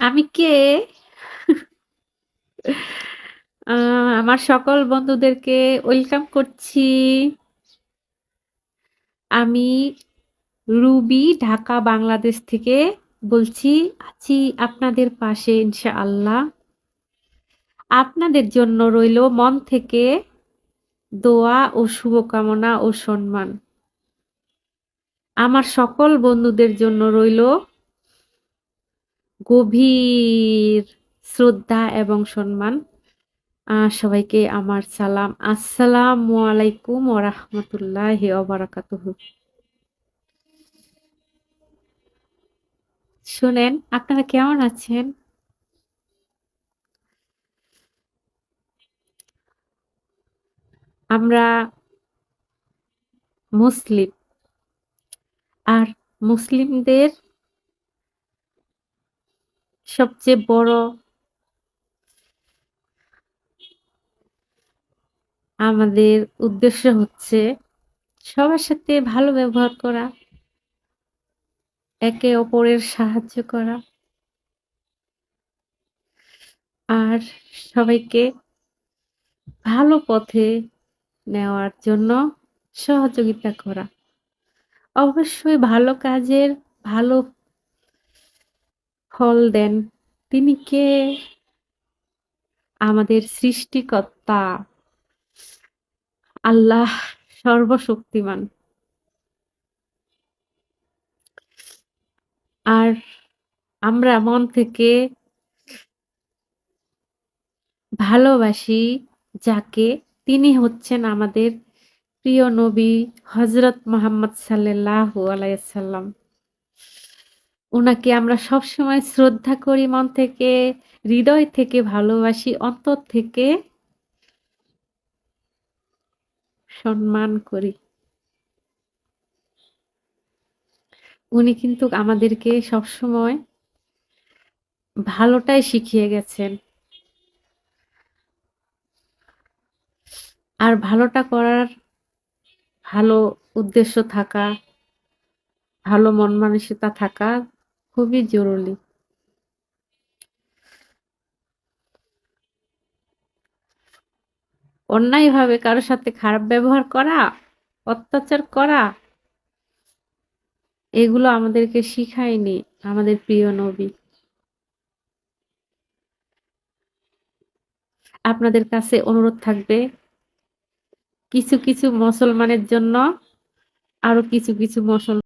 আমি কে? আ আমার সকল বন্ধুদেরকে ওয়েলকাম করছি। আমি রুবি ঢাকা বাংলাদেশ থেকে বলছি। আছি আপনাদের পাশে ইনশাআল্লাহ। আপনাদের জন্য রইল মন থেকে দোয়া ও শুভকামনা ও সম্মান। আমার সকল বন্ধুদের জন্য রইল গভীর শ্রদ্ধা এবং সম্মান। সবাইকে আমার সালাম। আসসালামু আলাইকুম ওয়া রাহমাতুল্লাহি ওয়া বারাকাতুহু। শুনেন, আপনারা কেমন আছেন? আমরা মুসলিম। আর মুসলিমদের সবচেয়ে বড় আমাদের উদ্দেশ্য হচ্ছে সবার সাথে ভালো ব্যবহার করা, একে অপরের সাহায্য করা, আর সবাইকে ভালো পথে নেওয়ার জন্য সহযোগিতা করা। অবশ্যই ভালো কাজের ভালো ফল দেন। তিনি কে? আমাদের সৃষ্টিকর্তা আল্লাহ সর্বশক্তিমান। আর আমরা মন থেকে ভালোবাসি যাকে, তিনি হচ্ছেন আমাদের প্রিয় নবী হযরত মুহাম্মদ সাল্লাল্লাহু আলাইহি সাল্লাম। উনাকে আমরা সবসময় শ্রদ্ধা করি মন থেকে, হৃদয় থেকে ভালোবাসি, অন্তর থেকে সম্মান করি। উনি কিন্তু আমাদেরকে সবসময় ভালোটাই শিখিয়ে গেছেন। আর ভালোটা করার ভালো উদ্দেশ্য থাকা, ভালো মন মানসিকতা থাকা খুবই জরুরি। অন্যায়ভাবে কারো সাথে খারাপ ব্যবহার করা, অত্যাচার করা, এগুলো আমাদেরকে শিখায়নি আমাদের প্রিয় নবী। আপনাদের কাছে অনুরোধ থাকবে, কিছু কিছু মুসলমানের জন্য আরো কিছু কিছু মুসলমান